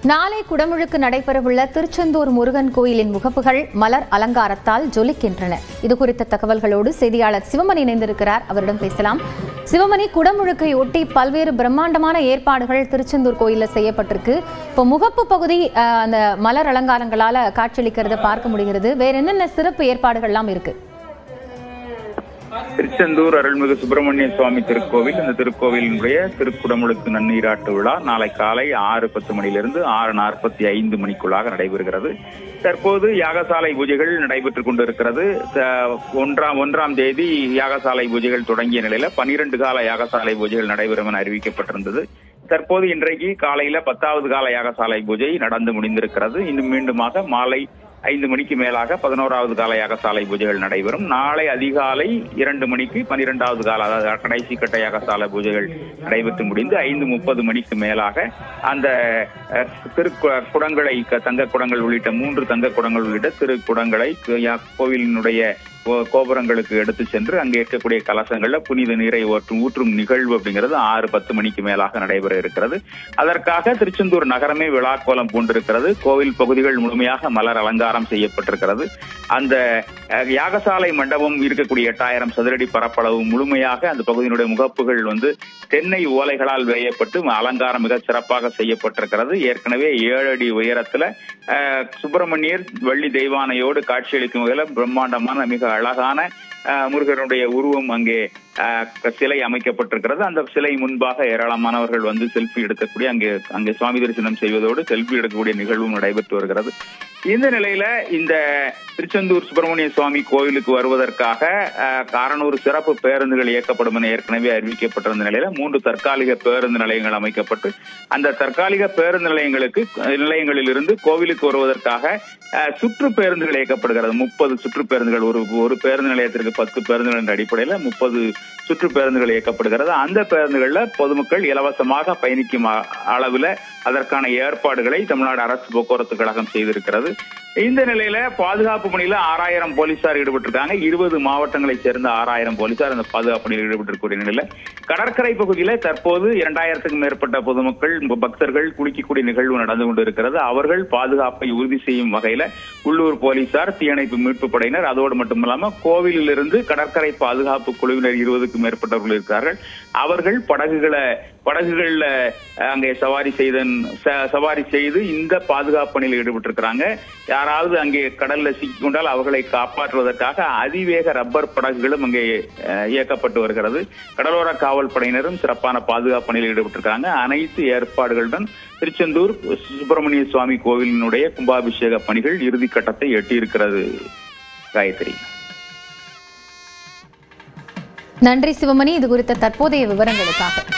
நாளை குடமுழுக்கு நடைபெறவுள்ள திருச்செந்தூர் முருகன் கோயிலின் முகப்புகள் மலர் அலங்காரத்தால் ஜொலிக்கின்றன. இதுகுறித்த தகவல்களோடு செய்தியாளர் சிவமணி இணைந்திருக்கிறார். அவரிடம் பேசலாம். சிவமணி, குடமுழுக்கை ஒட்டி பல்வேறு பிரம்மாண்டமான ஏற்பாடுகள் திருச்செந்தூர் கோயிலில் செய்யப்பட்டிருக்கு. இப்போ முகப்பு பகுதி அந்த மலர் அலங்காரங்களால காட்சியளிக்கிறத பார்க்க முடிகிறது. வேற என்னென்ன சிறப்பு ஏற்பாடுகள்லாம் இருக்கு? திருச்செந்தூர் அருள்மிகு சுப்பிரமணிய சுவாமி திருக்கோவில், இந்த திருக்கோவிலினுடைய திருக்குடமுழுக்கு நன்னீராட்டு விழா நாளை காலை 6:10 மணியிலிருந்து 6:45 மணிக்குள்ளாக நடைபெறுகிறது. தற்போது யாகசாலை பூஜைகள் நடைபெற்றுக் கொண்டிருக்கிறது. 1ஆம் தேதி யாகசாலை பூஜைகள் தொடங்கிய நிலையில 12 கால யாகசாலை பூஜைகள் நடைபெறும் என அறிவிக்கப்பட்டிருந்தது. தற்போது இன்றைக்கு காலையில 10வது கால யாகசாலை பூஜை நடந்து முடிந்திருக்கிறது. இன்னும் மீண்டுமாக மாலை 5 மணிக்கு மேலாக 11வது கால யாகசாலை பூஜைகள் நடைபெறும். நாளை அதிகாலை 2 மணிக்கு 12வது கால, அதாவது கடைசி கட்ட யாகசாலை பூஜைகள் நடைபெற்று முடிந்து 5:30 மணிக்கு மேலாக அந்த திருக்குடங்களை, தங்க குடங்கள் உள்ளிட்ட 3 தங்க குடங்கள் உள்ளிட்ட திருக்குடங்களை கோவிலினுடைய கோபுரங்களுக்கு எடுத்து சென்று அங்கே இருக்கக்கூடிய கலசங்கள்ல புனித நீரை ஊற்றும் நிகழ்வு அப்படிங்கிறது 6:10 மணிக்கு மேலாக நடைபெற இருக்கிறது. அதற்காக திருச்செந்தூர் நகரமே விழாக்கோலம் பூண்டிருக்கிறது. கோவில் பகுதிகள் முழுமையாக மலர் அலங்காரம் செய்யப்பட்டிருக்கிறது. அந்த யாகசாலை மண்டபம் இருக்கக்கூடிய 8000 சதுரடி பரப்பளவு முழுமையாக அந்த பகுதியினுடைய முகப்புகள் தென்னை ஓலைகளால் வேயப்பட்டு அலங்காரம் மிக சிறப்பாக செய்யப்பட்டிருக்கிறது. ஏற்கனவே 7 அடி உயரத்துல சுப்பிரமணியர் வள்ளி தெய்வானையோடு காட்சியளிக்கும் வகையில பிரம்மாண்டமான மிக அழகான முருகனுடைய உருவம் அங்கே சிலை அமைக்கப்பட்டிருக்கிறது. அந்த சிலை முன்பாக ஏராளமானவர்கள் செல்ஃபி எடுக்கக்கூடிய, அங்கே சுவாமி தரிசனம் செய்வதோடு செல்ஃபி எடுக்கக்கூடிய நிகழ்வும் நடைபெற்று வருகிறது. இந்த நிலையில இந்த திருச்செந்தூர் சுப்பிரமணிய சுவாமி கோவிலுக்கு வருவதற்காக 600 சிறப்பு பேருந்துகள் இயக்கப்படும் என ஏற்கனவே அறிவிக்கப்பட்டிருந்த நிலையில 3 தற்காலிக பேருந்து நிலையங்கள் அமைக்கப்பட்டு அந்த தற்காலிக பேருந்து நிலையங்களிலிருந்து கோவிலுக்கு வருவதற்காக சுற்று பேருந்துகள் இயக்கப்படுகிறது. 30 சுற்று பேருந்துகள், ஒரு பேருந்து நிலையத்திற்கு 10 பேருந்துகள் என்ற அடிப்படையில் 30 சுற்று பேருந்துகள் இயக்கப்படுகிறது. அந்த பேருந்துகள்ல பொதுமக்கள் இலவசமாக பயணிக்கும் அளவில் அதற்கான ஏற்பாடுகளை தமிழ்நாடு அரசு போக்குவரத்து கழகம் செய்திருக்கிறது. இந்த நிலையில பாதுகாப்பு பணியில 6000 போலீசார் ஈடுபட்டிருக்காங்க. 20 மாவட்டங்களைச் சேர்ந்த 6000 போலீசார் அந்த பாதுகாப்பு பணியில் ஈடுபட்டிருக்கிற நிலையில கடற்கரை பகுதியில தற்போது 2000க்கும் மேற்பட்ட பொதுமக்கள், பக்தர்கள் குளிக்கக்கூடிய நிகழ்வு நடந்து கொண்டிருக்கிறது. அவர்கள் பாதுகாப்பை உறுதி செய்யும் வகையில உள்ளூர் போலீசார், தீயணைப்பு மீட்பு படையினர், அதோடு மட்டுமல்லாம கோவிலிலிருந்து கடற்கரை பாதுகாப்பு குழுவினர் 20க்கும் மேற்பட்டவர்கள் இருக்கிறார்கள். அவர்கள் படகுகள்ல அங்கே சவாரி செய்து இந்த பாதுகாப்பு பணியில் ஈடுபட்டிருக்கிறாங்க. யாராவது அங்கே கடல்ல சிக்கிக்கொண்டால் அவர்களை காப்பாற்றுவதற்காக அதிவேக ரப்பர் படகுகளும் அங்கே இயக்கப்பட்டு வருகிறது. கடலோர காவல் படையினரும் சிறப்பான பாதுகாப்பு பணியில் ஈடுபட்டிருக்காங்க. அனைத்து ஏற்பாடுகளுடன் திருச்செந்தூர் சுப்பிரமணிய சுவாமி கோவிலினுடைய கும்பாபிஷேக பணிகள் இறுதி கட்டத்தை எட்டியிருக்கிறது. காயத்ரி. நன்றி சிவமணி, இது குறித்த தற்போதைய விவரங்களுக்காக.